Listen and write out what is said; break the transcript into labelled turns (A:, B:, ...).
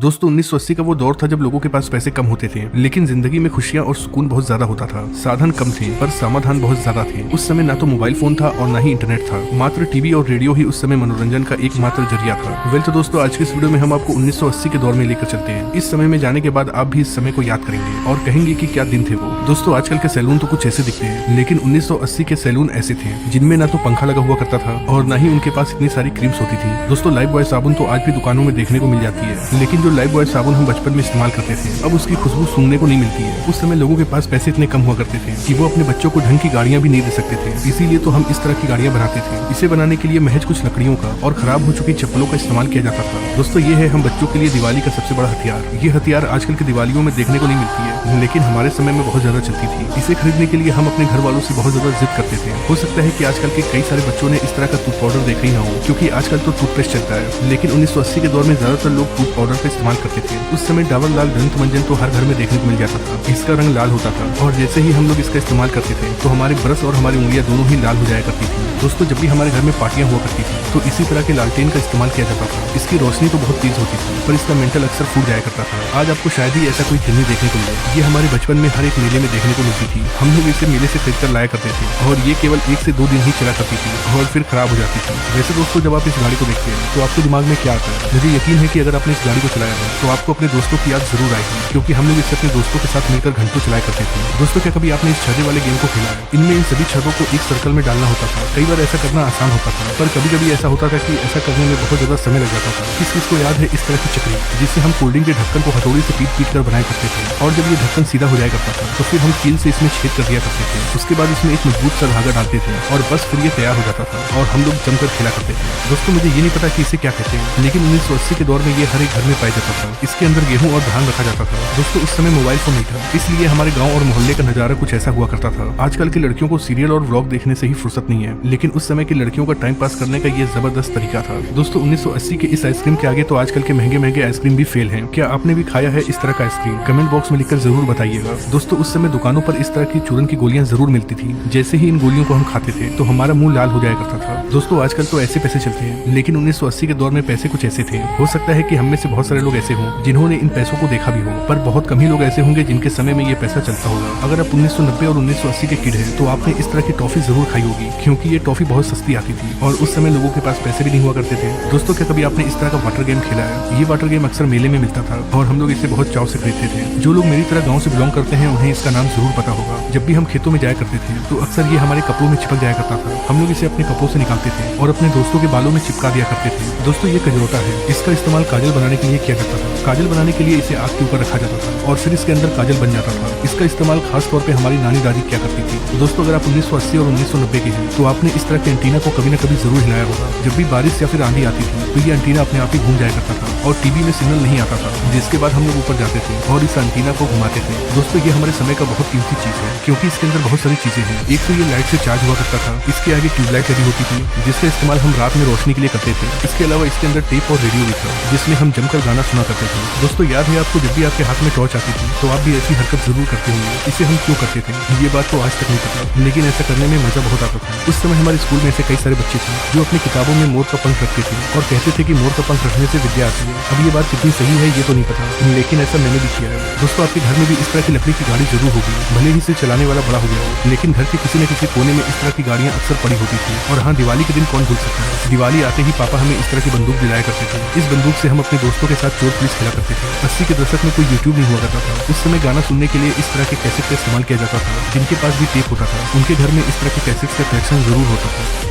A: दोस्तों 1980 का वो दौर था जब लोगों के पास पैसे कम होते थे, लेकिन जिंदगी में खुशियां और सुकून बहुत ज्यादा होता था। साधन कम थे पर समाधान बहुत ज्यादा थे। उस समय ना तो मोबाइल फोन था और ना ही इंटरनेट था, मात्र टीवी और रेडियो ही उस समय मनोरंजन का एकमात्र जरिया था। वेल तो दोस्तों आज की इस वीडियो में हम आपको 1980 के दौर में लेकर चलते हैं। इस समय में जाने के बाद आप भी इस समय को याद करेंगे और कहेंगे कि क्या दिन थे वो। दोस्तों आजकल के सैलून तो कुछ ऐसे दिखते हैं, लेकिन 1980 के सैलून ऐसे थे जिनमें ना तो पंखा लगा हुआ करता था और ना ही उनके पास इतनी सारी क्रीम्स होती थी। दोस्तों लाइफ बॉय साबुन तो आज भी दुकानों में देखने को मिल जाती है, लेकिन जो लाइफ बॉय साबुन हम बचपन में इस्तेमाल करते थे अब उसकी खुशबू सूंघने को नहीं मिलती है। उस समय लोगों के पास पैसे इतने कम हुआ करते थे कि वो अपने बच्चों को ढंग की गाड़ियां भी नहीं दे सकते थे, इसीलिए तो हम इस तरह की गाड़ियां बनाते थे। इसे बनाने के लिए महज कुछ लकड़ियों का और खराब हो चुकी चप्पलों का इस्तेमाल किया जाता था। दोस्तों ये है हम बच्चों के लिए दिवाली का सबसे बड़ा हथियार। ये हथियार आजकल की दिवालियों में देखने को नहीं मिलती है, लेकिन हमारे समय में बहुत ज्यादा चलती थी। इसे खरीदने के लिए हम अपने घर वालों से बहुत ज्यादा जिद करते थे। हो सकता है कि आजकल के कई सारे बच्चों ने इस तरह का टूथ पाउडर देखा ही ना हो, क्योंकि आजकल तो टूथपेस्ट चलता है, लेकिन 1980 के दौर में ज्यादातर लोग टूथ पाउडर का इस्तेमाल करते थे। उस समय डाबर लाल दंत मंजन तो हर घर में देखने को मिल जाता था। इसका रंग लाल होता था और जैसे ही हम लोग इसका इस्तेमाल करते थे तो हमारे ब्रश और हमारी उंगलियां दोनों ही लाल हो जाया करती थी। दोस्तों जब भी हमारे घर में पार्टियां हुआ करती थी तो इसी तरह के लालटेन का इस्तेमाल किया जाता था। इसकी रोशनी तो बहुत तेज होती थी पर इसका मेंटल अक्सर फूट जाया करता था। आज आपको शायद ही ऐसा कोई चिन्ह देखने को मिले। ये हमारे बचपन में हर एक मेले में देखने को मिलती थी। हम लोग इसे मेले से खरीद कर लाया करते थे और ये केवल 1 से 2 दिन ही चला करती थी और फिर खराब हो जाती थी। वैसे दोस्तों जब आप इस गाड़ी को देखते हैं तो आपके दिमाग में क्या आता है? मुझे यकीन है कि अगर आपने इस गाड़ी को चलाया है तो आपको अपने दोस्तों की याद जरूर आएगी, क्योंकि हम लोग इसे अपने दोस्तों के साथ मिलकर घंटों चलाया करते थे। दोस्तों क्या कभी आपने इस छर्रे वाले गेम को खेला है? इनमें इन सभी छर्रों को एक सर्कल में डालना होता था। कई बार ऐसा करना आसान होता था पर कभी कभी ऐसा होता था कि ऐसा करने में बहुत ज्यादा समय लग जाता था। किस किस को याद है इस तरह की चक्री जिससे हम कोल्ड ड्रिंक के ढक्कन को हथौड़ी से पीट कर बनाया करते थे और जब ये ढक्कन सीधा हो जाया करता था तो फिर हम कील से इसमें छेद कर दिया करते थे। उसके बाद इसमें एक मजबूत सा धागा डालते थे और बस फिर ये तैयार हो जाता था और हम लोग जमकर खेला करते थे। दोस्तों मुझे ये नहीं पता कि इसे क्या कहते हैं, लेकिन 1980 के दौर में ये हर एक घर में पाया जाता था। इसके अंदर गेहूं और धान रखा जाता था। दोस्तों उस समय मोबाइल फोन नहीं था, इसलिए हमारे गांव और मोहल्ले का नजारा कुछ ऐसा हुआ करता था। आजकल की लड़कियों को सीरियल और व्लॉग देखने से ही फुर्सत नहीं है, लेकिन उस समय की लड़कियों का टाइम पास करने का ये जबरदस्त तरीका था। दोस्तों 1980 के इस आइसक्रीम के आगे तो आजकल के महंगे महंगे आइसक्रीम भी फेल हैं। क्या आपने भी खाया है इस तरह का आइसक्रीम? कमेंट बॉक्स में लिखकर जरूर बताइएगा। दोस्तों उस समय दुकानों पर इस तरह की चूरन की गोलियां जरूर मिलती थी। जैसे ही इन गोलियों को हम खाते थे तो हमारा मुंह लाल हो जाया करता था। दोस्तों आजकल तो ऐसे पैसे चलते हैं, लेकिन 1980 के दौर में पैसे कुछ ऐसे थे। हो सकता है कि हम में से बहुत सारे लोग ऐसे हों जिन्होंने इन पैसों को देखा भी हो, पर बहुत कम ही लोग ऐसे होंगे जिनके समय में ये पैसा चलता होगा। अगर आप 1990 और 1980 के किड हैं तो आपने इस तरह की टॉफी जरूर खाई होगी, क्योंकि ये टॉफी बहुत सस्ती आती थी और उस समय लोगों के पास पैसे भी नहीं हुआ करते थे। दोस्तों क्या कभी आपने इस तरह का वाटर गेम खेला है? ये वाटर गेम अक्सर मेले में मिलता था और हम लोग इसे बहुत चाव से खरीदते थे। जो लोग मेरी तरह गाँव से बिलोंग करते हैं उन्हें इसका नाम जरूर पता होगा। जब भी हम खेतों में जाया करते थे तो अक्सर ये हमारे कपड़ों में चिपक जाया करता था। हम लोग इसे अपने कपड़ों से निकालते थे और अपने दोस्तों के बालों में चिपका दिया करते थे। दोस्तों ये कजरोटा है, इसका इस्तेमाल काजल बनाने के लिए किया जाता था। काजल बनाने के लिए इसे आग के ऊपर रखा जाता था और फिर इसके अंदर काजल बन जाता था। इसका इस्तेमाल खास तौर पे हमारी नानी दादी किया करती थी। दोस्तों अगर आप 1980 और 1990 के हैं तो आपने इस तरह के एंटीना को कभी न कभी जरूर हिलाया होगा। जब भी बारिश या फिर आंधी आती थी तो ये एंटीना अपने आप ही घूम जाया करता था और टीवी में सिग्नल नहीं आता था, जिसके बाद हम लोग ऊपर जाते थे और इस एंटीना को घुमाते थे। दोस्तों ये हमारे समय का बहुत कीमती चीज है, क्योंकि इसके अंदर बहुत सारी चीजें हैं। एक तो ये लाइट से चार्ज हुआ करता था। इसके आगे ट्यूबलाइट लगी होती थी जिसका इस्तेमाल हम रात में रोशनी के लिए करते थे। इसके अलावा इसके अंदर टेप और रेडियो भी था जिसमें हम जमकर गाना सुना करते थे। दोस्तों याद है आपको जब भी आपके हाथ में टॉर्च आती थी तो आप भी ऐसी हरकत जरूर करते होंगे। इसे हम क्यों करते थे ये बात तो आज तक नहीं पता, लेकिन ऐसा करने में मजा बहुत आता था। उस समय हमारे स्कूल में ऐसे कई सारे बच्चे थे जो अपनी किताबों में मोर का पंख रखते थे और कहते थे कि मोर का पंख रखने से विद्या आती है। अब ये बात कितनी सही है ये तो नहीं पता, लेकिन ऐसा मैंने भी किया है। दोस्तों आपके घर में भी इस तरह की लकड़ी की गाड़ी जरूर होगी, भले ही इसे चलाने वाला बड़ा हो गया हो, लेकिन घर के किसी न किसी कोने में इस तरह की गाड़ियां अक्सर पड़ी होती थी। और हाँ, दिवाली के दिन कौन भूल सकता है, दिवाली आते ही पापा हमें इस तरह की बंदूक दिलाया करते थे। इस बंदूक से हम अपने दोस्तों के साथ चोर पुलिस खेला करते थे। 80 के दशक में कोई यूट्यूब नहीं हुआ करता था। उस समय गाना सुनने के लिए इस तरह के कैसेट का इस्तेमाल किया जाता था। जिनके पास भी टेप होता था उनके घर में इस तरह के कैसेट्स का कलेक्शन जरूर होता था।